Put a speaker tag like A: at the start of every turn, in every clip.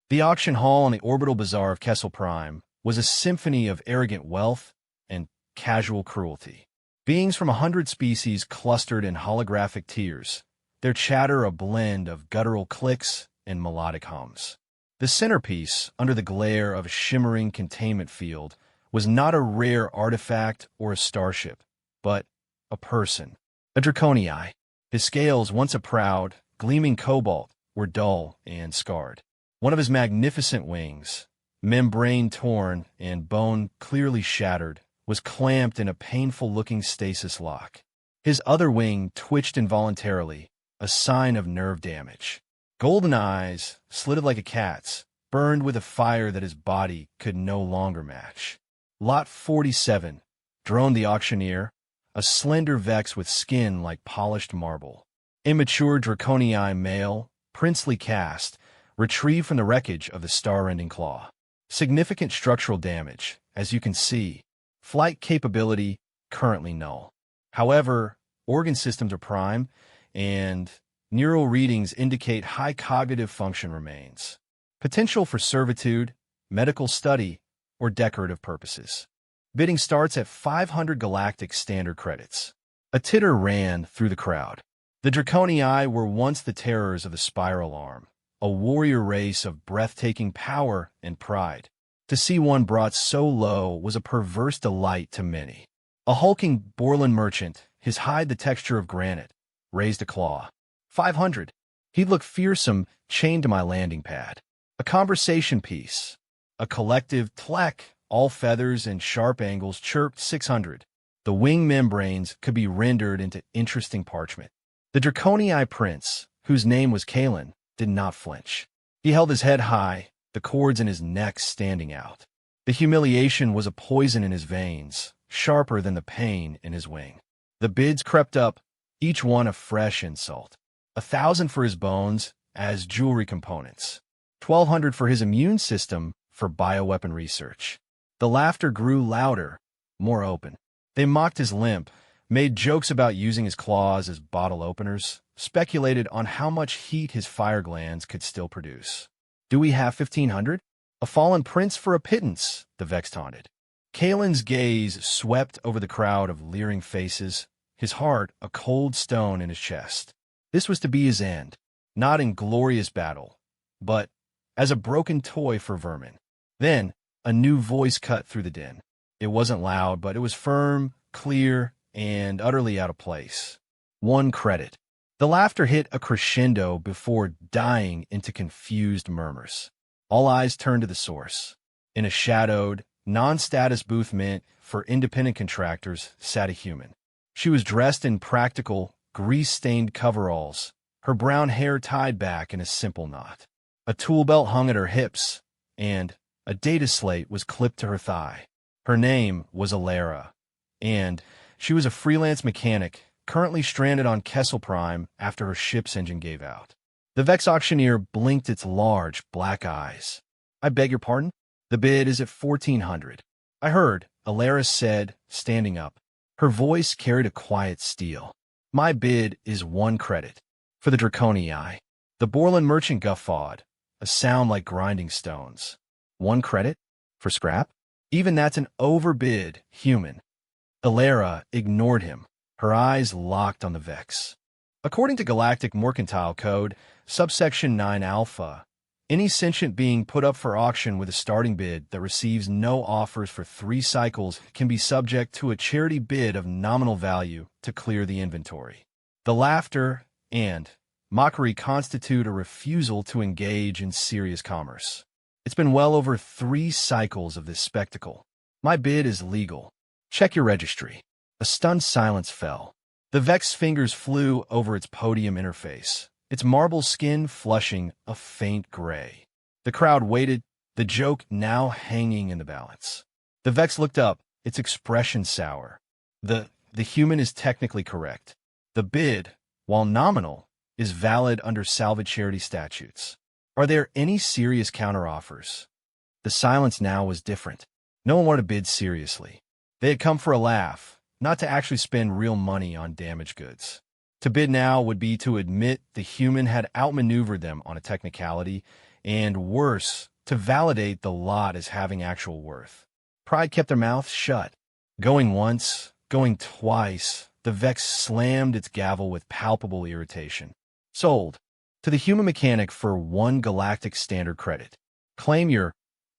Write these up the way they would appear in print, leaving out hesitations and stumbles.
A: The auction hall on the orbital bazaar of Kessel Prime was a symphony of arrogant wealth and casual cruelty. Beings from 100 species clustered in holographic tiers, their chatter a blend of guttural clicks and melodic hums. The centerpiece, under the glare of a shimmering containment field, was not a rare artifact or a starship, but a person, a Draconii. His scales, once a proud, gleaming cobalt, were dull and scarred. One of his magnificent wings, membrane torn and bone clearly shattered, was clamped in a painful-looking stasis lock. His other wing twitched involuntarily, a sign of nerve damage. Golden eyes, slitted like a cat's, burned with a fire that his body could no longer match. Lot 47, droned the auctioneer, a slender Vex with skin like polished marble. Immature Draconii male, princely caste, retrieved from the wreckage of the star-ending claw. Significant structural damage, as you can see. Flight capability currently null. However, organ systems are prime, and neural readings indicate high cognitive function remains. Potential for servitude, medical study, or decorative purposes. Bidding starts at 500 galactic standard credits. A titter ran through the crowd. The Draconii were once the terrors of the Spiral Arm, a warrior race of breathtaking power and pride. To see one brought so low was a perverse delight to many. A hulking Borland merchant, his hide the texture of granite, raised a claw. 500. He'd look fearsome chained to my landing pad. A conversation piece. A collective tlek, all feathers and sharp angles, chirped 600. The wing membranes could be rendered into interesting parchment. The Draconii prince, whose name was Kalen, did not flinch. He held his head high, the cords in his neck standing out. The humiliation was a poison in his veins, sharper than the pain in his wing. The bids crept up, each one a fresh insult. 1,000 for his bones as jewelry components. 1,200 for his immune system for bioweapon research. The laughter grew louder, more open. They mocked his limp, made jokes about using his claws as bottle openers, speculated on how much heat his fire glands could still produce. Do we have 1,500? A fallen prince for a pittance, the Vex taunted. Kalen's gaze swept over the crowd of leering faces, his heart a cold stone in his chest. This was to be his end, not in glorious battle, but as a broken toy for vermin. Then, a new voice cut through the din. It wasn't loud, but it was firm, clear, and utterly out of place. 1 credit. The laughter hit a crescendo before dying into confused murmurs. All eyes turned to the source. In a shadowed, non-status booth meant for independent contractors sat a human. She was dressed in practical, grease-stained coveralls, her brown hair tied back in a simple knot. A tool belt hung at her hips, and a data slate was clipped to her thigh. Her name was Alara, and she was a freelance mechanic currently stranded on Kessel Prime after her ship's engine gave out. The Vex auctioneer blinked its large, black eyes. I beg your pardon? The bid is at 1,400. I heard, Alara said, standing up. Her voice carried a quiet steel. My bid is 1 credit. For the Draconii. The Borland merchant guffawed, a sound like grinding stones. 1 credit? For scrap? Even that's an overbid, human. Alara ignored him, her eyes locked on the Vex. According to Galactic Mercantile Code, subsection 9 Alpha, any sentient being put up for auction with a starting bid that receives no offers for 3 cycles can be subject to a charity bid of nominal value to clear the inventory. The laughter and mockery constitute a refusal to engage in serious commerce. It's been well over 3 cycles of this spectacle. My bid is legal. Check your registry. A stunned silence fell. The Vex fingers flew over its podium interface, its marble skin flushing a faint gray. The crowd waited, the joke now hanging in the balance. The Vex looked up, its expression sour. The human is technically correct. The bid, while nominal, is valid under salvage charity statutes. Are there any serious counteroffers? The silence now was different. No one wanted to bid seriously. They had come for a laugh, not to actually spend real money on damaged goods. To bid now would be to admit the human had outmaneuvered them on a technicality, and worse, to validate the lot as having actual worth. Pride kept their mouths shut. Going once, going twice, the Vex slammed its gavel with palpable irritation. Sold. To the human mechanic for 1 galactic standard credit. Claim your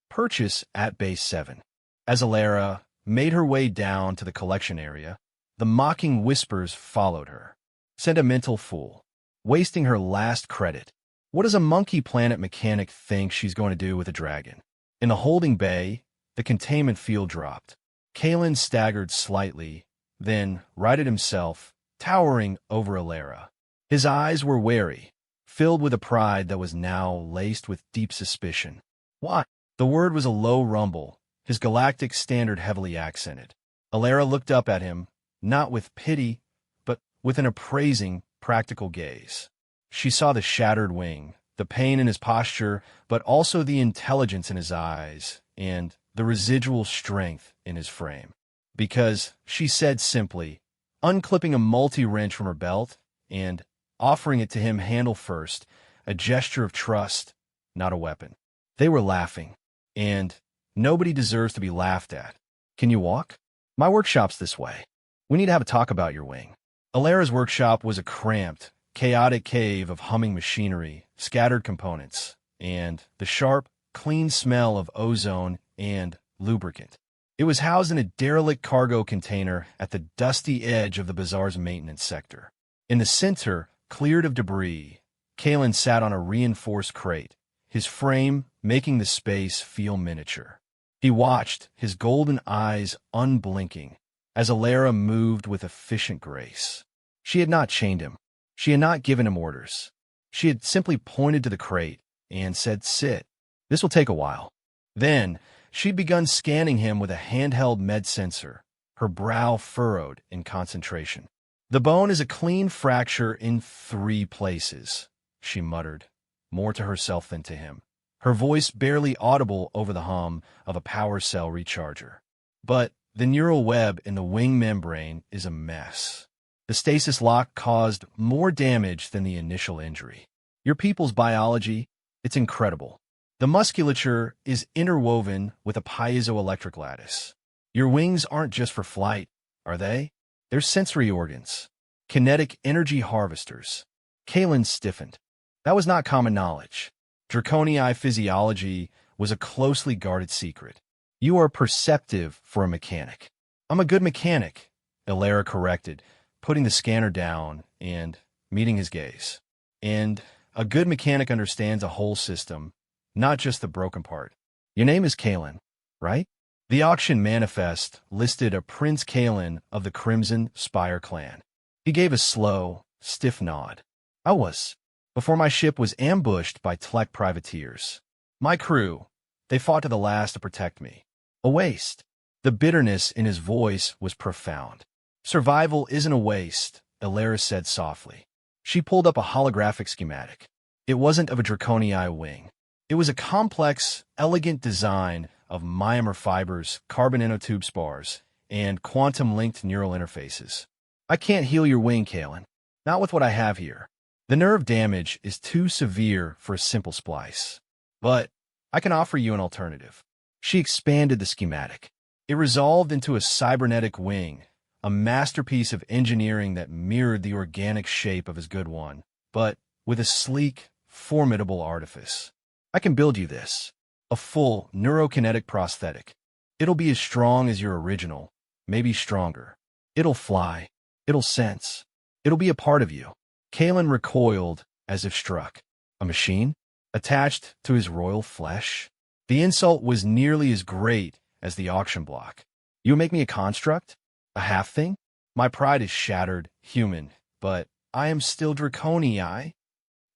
A: purchase at base 7. As Alara made her way down to the collection area, the mocking whispers followed her. Sentimental fool. Wasting her last credit. What does a monkey planet mechanic think she's going to do with a dragon? In the holding bay, the containment field dropped. Kalen staggered slightly, then righted himself, towering over Alara. His eyes were wary, filled with a pride that was now laced with deep suspicion. What? The word was a low rumble, his galactic standard heavily accented. Alara looked up at him, not with pity, but with an appraising, practical gaze. She saw the shattered wing, the pain in his posture, but also the intelligence in his eyes, and the residual strength in his frame. Because, she said simply, unclipping a multi-wrench from her belt and offering it to him handle first, a gesture of trust, not a weapon. They were laughing, and nobody deserves to be laughed at. Can you walk? My workshop's this way. We need to have a talk about your wing. Alara's workshop was a cramped, chaotic cave of humming machinery, scattered components, and the sharp, clean smell of ozone and lubricant. It was housed in a derelict cargo container at the dusty edge of the bazaar's maintenance sector. In the center, cleared of debris, Kalen sat on a reinforced crate, his frame making the space feel miniature. He watched, his golden eyes unblinking, as Alara moved with efficient grace. She had not chained him. She had not given him orders. She had simply pointed to the crate and said, "Sit. This will take a while." Then, she'd begun scanning him with a handheld med sensor, her brow furrowed in concentration. "The bone is a clean fracture in 3 places," she muttered, more to herself than to him, her voice barely audible over the hum of a power cell recharger. "But the neural web in the wing membrane is a mess. The stasis lock caused more damage than the initial injury. Your people's biology, it's incredible. The musculature is interwoven with a piezoelectric lattice. Your wings aren't just for flight, are they? They're sensory organs, kinetic energy harvesters." Kalen stiffened. That was not common knowledge. Draconii physiology was a closely guarded secret. "You are perceptive for a mechanic." "I'm a good mechanic," Alara corrected, putting the scanner down and meeting his gaze. "And a good mechanic understands a whole system, not just the broken part. Your name is Kalen, right?" The auction manifest listed a Prince Kalen of the Crimson Spire clan. He gave a slow, stiff nod. "I was, before my ship was ambushed by Tlek privateers. My crew, they fought to the last to protect me. A waste." The bitterness in his voice was profound. "Survival isn't a waste," Alara said softly. She pulled up a holographic schematic. It wasn't of a Draconii wing. It was a complex, elegant design of myomer fibers, carbon nanotube spars, and quantum-linked neural interfaces. "I can't heal your wing, Kalen. Not with what I have here. The nerve damage is too severe for a simple splice. But I can offer you an alternative." She expanded the schematic. It resolved into a cybernetic wing, a masterpiece of engineering that mirrored the organic shape of his good one, but with a sleek, formidable artifice. "I can build you this. A full, neurokinetic prosthetic. It'll be as strong as your original, maybe stronger. It'll fly. It'll sense. It'll be a part of you." Kalen recoiled as if struck. A machine? Attached to his royal flesh? The insult was nearly as great as the auction block. "You make me a construct? A half thing? My pride is shattered, human, but I am still Draconii."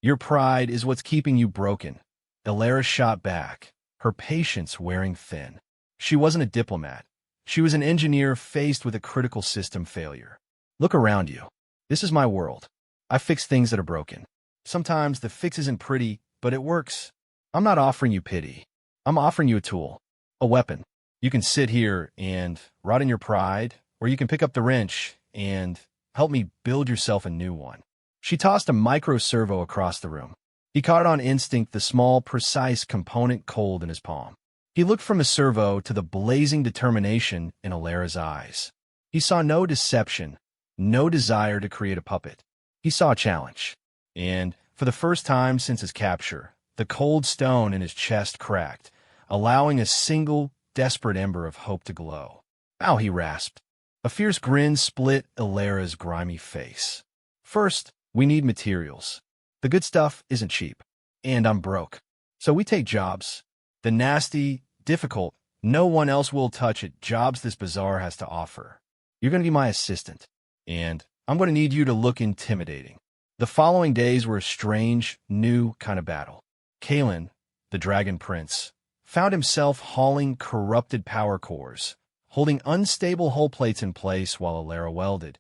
A: "Your pride is what's keeping you broken." Alara shot back, her patience wearing thin. She wasn't a diplomat. She was an engineer faced with a critical system failure. "Look around you. This is my world. I fix things that are broken. Sometimes the fix isn't pretty, but it works. I'm not offering you pity. I'm offering you a tool, a weapon. You can sit here and rot in your pride, or you can pick up the wrench and help me build yourself a new one." She tossed a micro servo across the room. He caught on instinct the small, precise component cold in his palm. He looked from his servo to the blazing determination in Alara's eyes. He saw no deception, no desire to create a puppet. He saw a challenge. And, for the first time since his capture, the cold stone in his chest cracked, allowing a single, desperate ember of hope to glow. "Ow," he rasped. A fierce grin split Alara's grimy face. "First, we need materials. The good stuff isn't cheap. And I'm broke. So we take jobs. The nasty, difficult, no one else will touch it jobs this bazaar has to offer. You're going to be my assistant. And I'm going to need you to look intimidating." The following days were a strange, new kind of battle. Kalen, the Dragon Prince, found himself hauling corrupted power cores, holding unstable hull plates in place while Alara welded,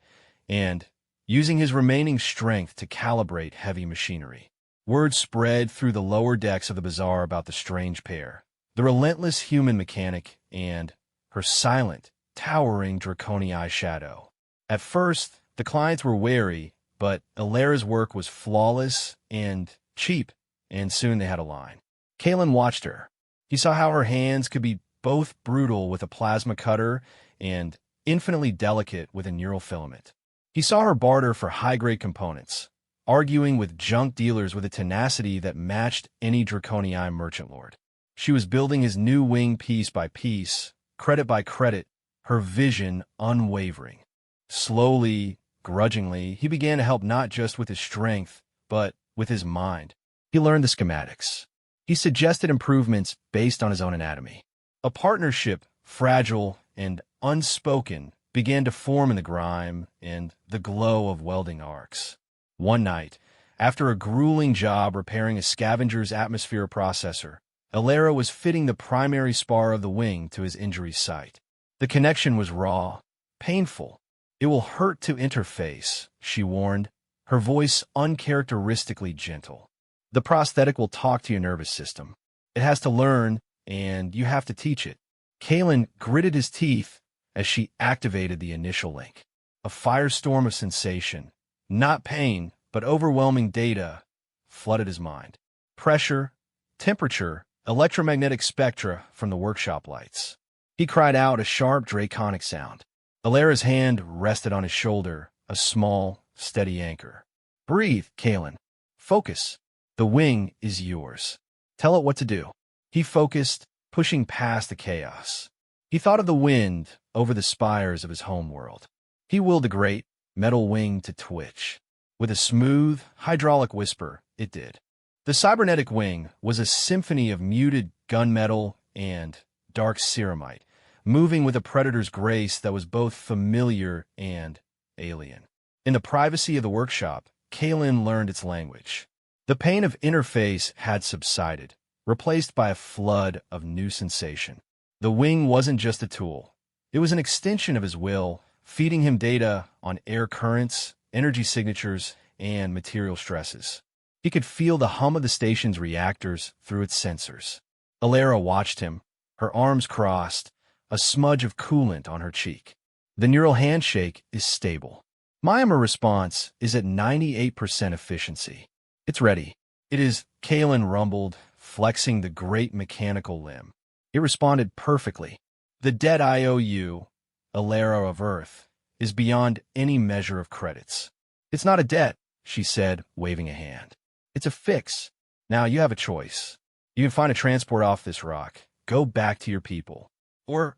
A: and using his remaining strength to calibrate heavy machinery. Word spread through the lower decks of the bazaar about the strange pair, the relentless human mechanic and her silent, towering Draconii shadow. At first, the clients were wary, but Alara's work was flawless and cheap, and soon they had a line. Kalen watched her. He saw how her hands could be both brutal with a plasma cutter and infinitely delicate with a neural filament. He saw her barter for high-grade components, arguing with junk dealers with a tenacity that matched any Draconii merchant lord. She was building his new wing piece by piece, credit by credit, her vision unwavering. Slowly, grudgingly, he began to help not just with his strength, but with his mind. He learned the schematics. He suggested improvements based on his own anatomy. A partnership, fragile and unspoken, began to form in the grime and the glow of welding arcs. One night, after a grueling job repairing a scavenger's atmosphere processor, Alara was fitting the primary spar of the wing to his injury site. The connection was raw, painful. "It will hurt to interface," she warned, her voice uncharacteristically gentle. "The prosthetic will talk to your nervous system. It has to learn, and you have to teach it." Kalen gritted his teeth as she activated the initial link. A firestorm of sensation, not pain, but overwhelming data, flooded his mind. Pressure, temperature, electromagnetic spectra from the workshop lights. He cried out a sharp, draconic sound. Alara's hand rested on his shoulder, a small, steady anchor. "Breathe, Kalen. Focus. The wing is yours. Tell it what to do." He focused, pushing past the chaos. He thought of the wind over the spires of his home world. He willed the great metal wing to twitch. With a smooth, hydraulic whisper, it did. The cybernetic wing was a symphony of muted gunmetal and dark ceramite, moving with a predator's grace that was both familiar and alien. In the privacy of the workshop, Kalen learned its language. The pain of interface had subsided, replaced by a flood of new sensation. The wing wasn't just a tool. It was an extension of his will, feeding him data on air currents, energy signatures, and material stresses. He could feel the hum of the station's reactors through its sensors. Alara watched him, her arms crossed, a smudge of coolant on her cheek. The neural handshake is stable. Myanmar response is at 98% efficiency. "It's ready." "It is," Kalen rumbled, flexing the great mechanical limb. It responded perfectly. "The debt I owe you, Alara of Earth, is beyond any measure of credits." "It's not a debt," she said, waving a hand. "It's a fix. Now you have a choice. You can find a transport off this rock, go back to your people. Or,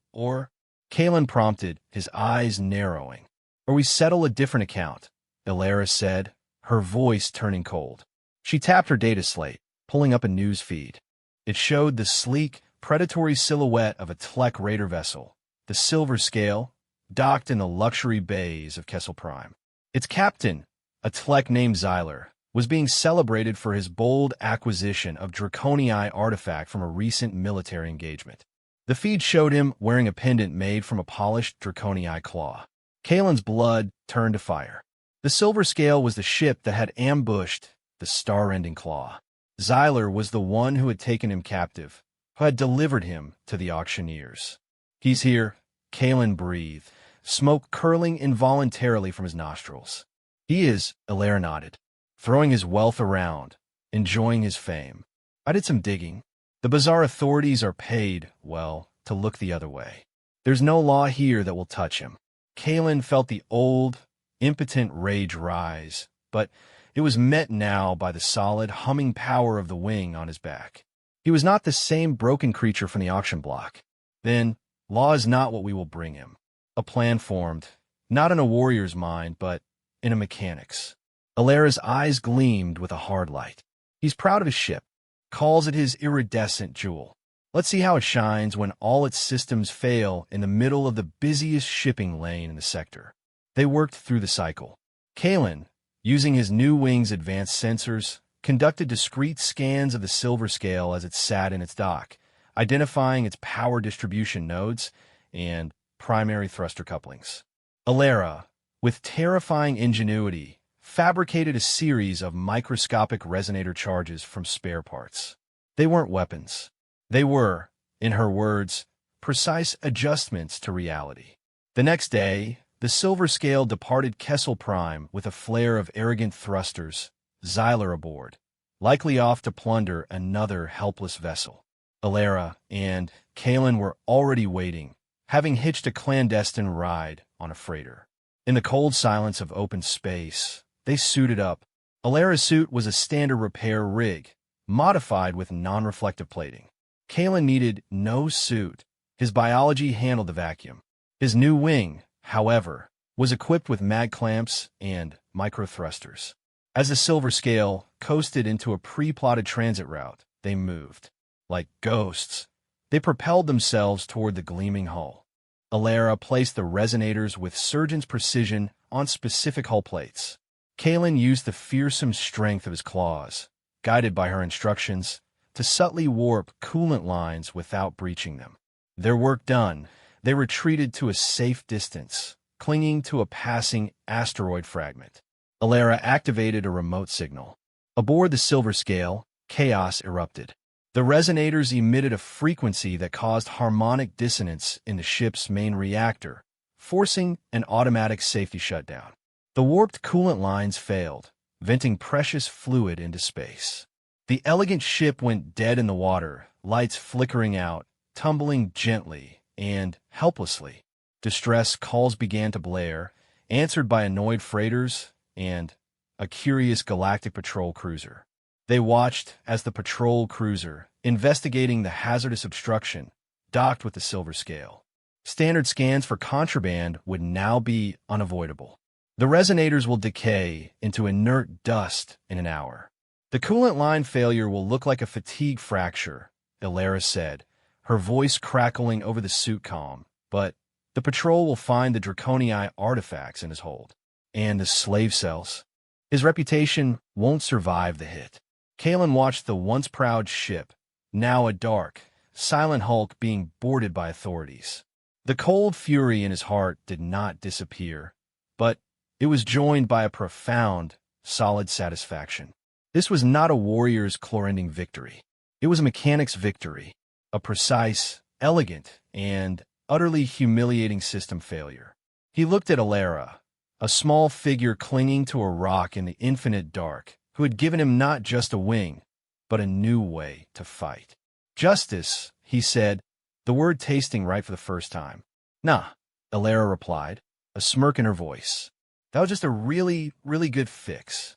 A: Kalen prompted, his eyes narrowing. "Or we settle a different account," Alara said, her voice turning cold. She tapped her data slate, pulling up a news feed. It showed the sleek, predatory silhouette of a Tlek raider vessel, the Silver Scale, docked in the luxury bays of Kessel Prime. Its captain, a Tlek named Xyler, was being celebrated for his bold acquisition of Draconii artifact from a recent military engagement. The feed showed him wearing a pendant made from a polished Draconii claw. Kalen's blood turned to fire. The Silver Scale was the ship that had ambushed the star-ending claw. Xyler was the one who had taken him captive, who had delivered him to the auctioneers. "He's here," Kalen breathed, smoke curling involuntarily from his nostrils. "He is," Alara nodded, throwing his wealth around, enjoying his fame. I did some digging. The bazaar authorities are paid, well, to look the other way. There's no law here that will touch him. Kalen felt the old, impotent rage rise, but it was met now by the solid, humming power of the wing on his back. He was not the same broken creature from the auction block. Then, law is not what we will bring him. A plan formed, not in a warrior's mind, but in a mechanic's. Alera's eyes gleamed with a hard light. He's proud of his ship, calls it his iridescent jewel. Let's see how it shines when all its systems fail in the middle of the busiest shipping lane in the sector. They worked through the cycle. Kalen, using his new wing's advanced sensors, conducted discrete scans of the silver scale as it sat in its dock, identifying its power distribution nodes and primary thruster couplings. Alera, with terrifying ingenuity, fabricated a series of microscopic resonator charges from spare parts. They weren't weapons. They were, in her words, precise adjustments to reality. The next day, the silver scale departed Kessel Prime with a flare of arrogant thrusters, Xyler aboard, likely off to plunder another helpless vessel. Alera and Kalen were already waiting, having hitched a clandestine ride on a freighter. In the cold silence of open space, they suited up. Alera's suit was a standard repair rig, modified with non-reflective plating. Kalen needed no suit. His biology handled the vacuum. His new wing, however, was equipped with mag clamps and micro-thrusters. As the silver scale coasted into a pre-plotted transit route, they moved. Like ghosts, they propelled themselves toward the gleaming hull. Alera placed the resonators with surgeon's precision on specific hull plates. Kalen used the fearsome strength of his claws, guided by her instructions, to subtly warp coolant lines without breaching them. Their work done, they retreated to a safe distance, clinging to a passing asteroid fragment. Alera activated a remote signal. Aboard the silver scale, chaos erupted. The resonators emitted a frequency that caused harmonic dissonance in the ship's main reactor, forcing an automatic safety shutdown. The warped coolant lines failed, venting precious fluid into space. The elegant ship went dead in the water, lights flickering out, tumbling gently and helplessly. Distress calls began to blare, answered by annoyed freighters and a curious galactic patrol cruiser. They watched as the patrol cruiser, investigating the hazardous obstruction, docked with the silver scale. Standard scans for contraband would now be unavoidable. The resonators will decay into inert dust in an hour. The coolant line failure will look like a fatigue fracture, Alera said, her voice crackling over the suit comm, but the patrol will find the Draconii artifacts in his hold. And the slave cells. His reputation won't survive the hit. Kalen watched the once proud ship, now a dark, silent hulk being boarded by authorities. The cold fury in his heart did not disappear, but it was joined by a profound, solid satisfaction. This was not a warrior's chlorending victory. It was a mechanic's victory, a precise, elegant, and utterly humiliating system failure. He looked at Alera, a small figure clinging to a rock in the infinite dark, who had given him not just a wing, but a new way to fight. Justice, he said, the word tasting right for the first time. Nah, Alera replied, a smirk in her voice. That was just a really, really good fix.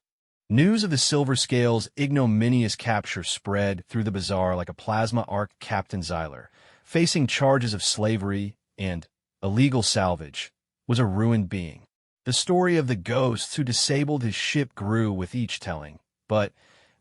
A: News of the Silver Scale's ignominious capture spread through the bazaar like a plasma arc. Captain Xyler, facing charges of slavery and illegal salvage, was a ruined being. The story of the ghosts who disabled his ship grew with each telling, but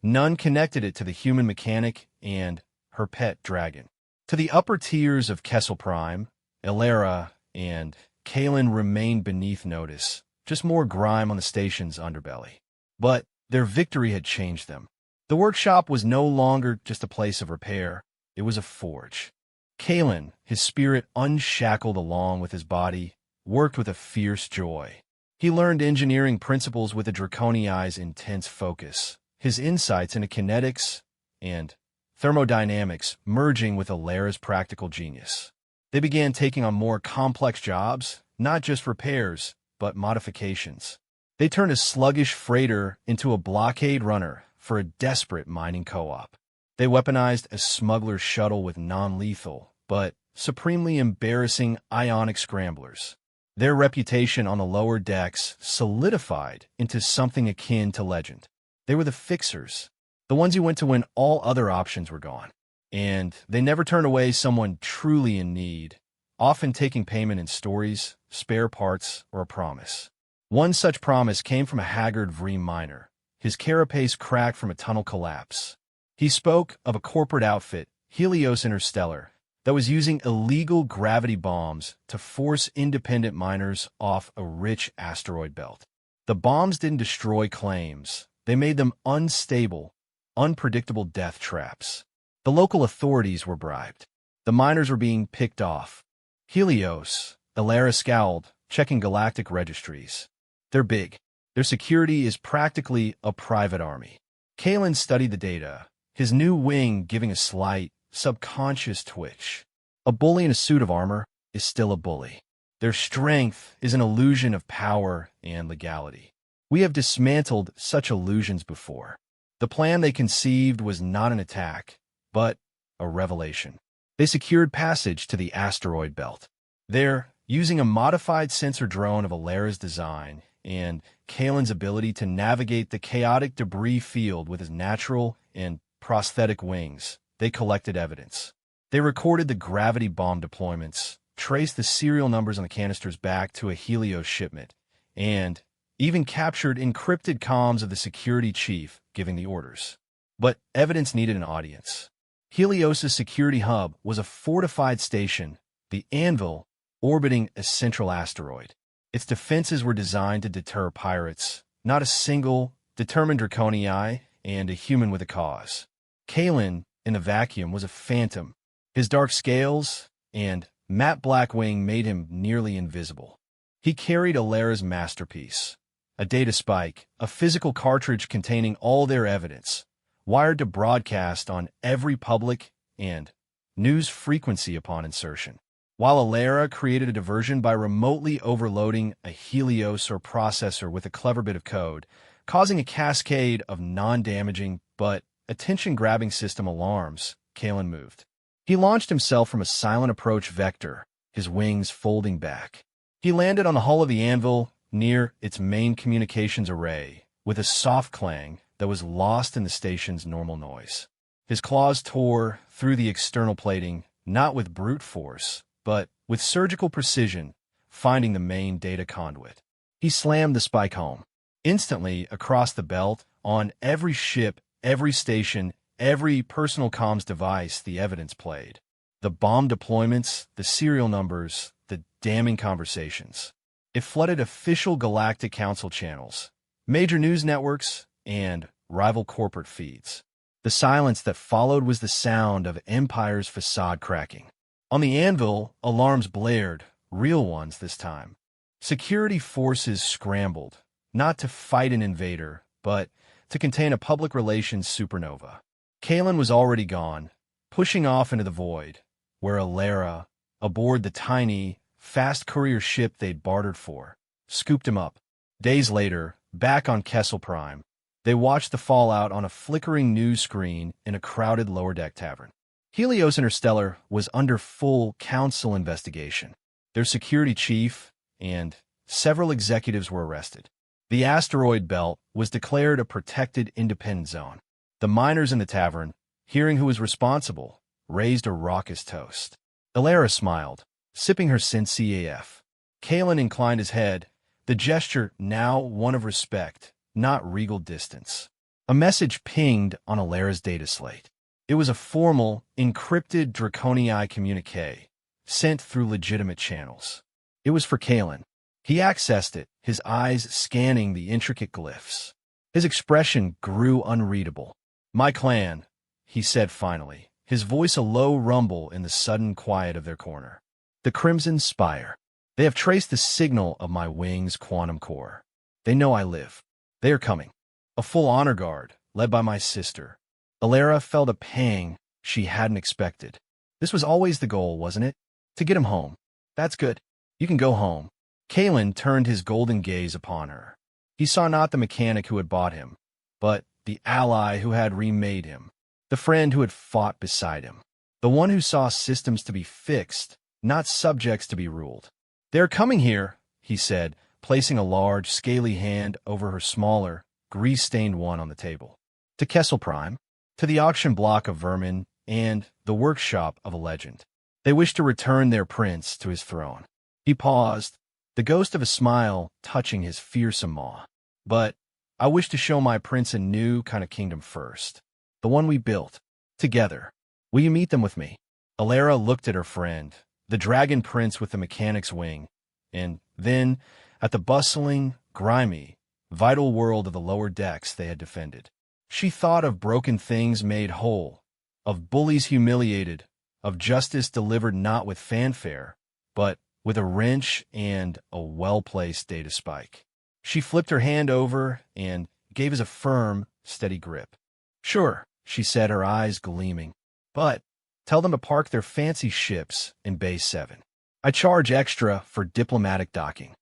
A: none connected it to the human mechanic and her pet dragon. To the upper tiers of Kessel Prime, Alera and Kalen remained beneath notice, just more grime on the station's underbelly. But their victory had changed them. The workshop was no longer just a place of repair, it was a forge. Kalen, his spirit unshackled along with his body, worked with a fierce joy. He learned engineering principles with the Draconii's intense focus, his insights into kinetics and thermodynamics merging with Alera's practical genius. They began taking on more complex jobs, not just repairs, but modifications. They turned a sluggish freighter into a blockade runner, for a desperate mining co-op. They weaponized a smuggler's shuttle with non-lethal, but supremely embarrassing ionic scramblers. Their reputation on the lower decks solidified into something akin to legend. They were the fixers, the ones who went to when all other options were gone. And they never turned away someone truly in need, often taking payment in stories, spare parts, or a promise. One such promise came from a haggard Vreem miner, his carapace cracked from a tunnel collapse. He spoke of a corporate outfit, Helios Interstellar, that was using illegal gravity bombs to force independent miners off a rich asteroid belt. The bombs didn't destroy claims. They made them unstable, unpredictable death traps. The local authorities were bribed. The miners were being picked off. Helios, Elara scowled, checking galactic registries. They're big. Their security is practically a private army. Kalen studied the data, his new wing giving a slight, subconscious twitch. A bully in a suit of armor is still a bully. Their strength is an illusion of power and legality. We have dismantled such illusions before. The plan they conceived was not an attack, but a revelation. They secured passage to the asteroid belt. There, using a modified sensor drone of Alara's design and Kalen's ability to navigate the chaotic debris field with his natural and prosthetic wings, they collected evidence. They recorded the gravity bomb deployments, traced the serial numbers on the canisters back to a Helios shipment, and even captured encrypted comms of the security chief giving the orders. But evidence needed an audience. Helios' security hub was a fortified station, the Anvil, orbiting a central asteroid. Its defenses were designed to deter pirates, not a single, determined Draconii, and a human with a cause. Kalen, in the vacuum, was a phantom. His dark scales and matte black wing made him nearly invisible. He carried Alara's masterpiece, a data spike, a physical cartridge containing all their evidence, wired to broadcast on every public and news frequency upon insertion. While Alara created a diversion by remotely overloading a Helios or processor with a clever bit of code, causing a cascade of non-damaging but attention-grabbing system alarms, Kalen moved. He launched himself from a silent approach vector, his wings folding back. He landed on the hull of the Anvil, near its main communications array, with a soft clang that was lost in the station's normal noise. His claws tore through the external plating, not with brute force, but with surgical precision, finding the main data conduit. He slammed the spike home. Instantly, across the belt, on every ship, every station, every personal comms device, the evidence played. The bomb deployments, the serial numbers, the damning conversations. It flooded official Galactic Council channels, major news networks, and rival corporate feeds. The silence that followed was the sound of Empire's facade cracking. On the Anvil, alarms blared, real ones this time. Security forces scrambled, not to fight an invader, but to contain a public relations supernova. Kalen was already gone, pushing off into the void, where Alara, aboard the tiny, fast courier ship they'd bartered for, scooped him up. Days later, back on Kessel Prime, they watched the fallout on a flickering news screen in a crowded lower-deck tavern. Helios Interstellar was under full council investigation. Their security chief and several executives were arrested. The asteroid belt was declared a protected independent zone. The miners in the tavern, hearing who was responsible, raised a raucous toast. Alara smiled, sipping her CAF. Kalen inclined his head, the gesture now one of respect, not regal distance. A message pinged on Alara's data slate. It was a formal, encrypted Draconii communique, sent through legitimate channels. It was for Kalen. He accessed it, his eyes scanning the intricate glyphs. His expression grew unreadable. "My clan," he said finally, his voice a low rumble in the sudden quiet of their corner. "The Crimson Spire. They have traced the signal of my wing's quantum core. They know I live. They are coming. A full honor guard, led by my sister." Alara felt a pang she hadn't expected. This was always the goal, wasn't it? To get him home. That's good. You can go home. Kalen turned his golden gaze upon her. He saw not the mechanic who had bought him, but the ally who had remade him, the friend who had fought beside him, the one who saw systems to be fixed, not subjects to be ruled. "They're coming here," he said, placing a large, scaly hand over her smaller, grease-stained one on the table. "To Kessel Prime, to the auction block of vermin, and the workshop of a legend. They wish to return their prince to his throne." He paused, the ghost of a smile touching his fearsome maw. "But I wish to show my prince a new kind of kingdom first. The one we built. Together. Will you meet them with me?" Alara looked at her friend, the dragon prince with the mechanic's wing, and then at the bustling, grimy, vital world of the lower decks they had defended. She thought of broken things made whole, of bullies humiliated, of justice delivered not with fanfare, but with a wrench and a well-placed data spike. She flipped her hand over and gave us a firm, steady grip. "Sure," she said, her eyes gleaming. "But tell them to park their fancy ships in Bay 7. I charge extra for diplomatic docking."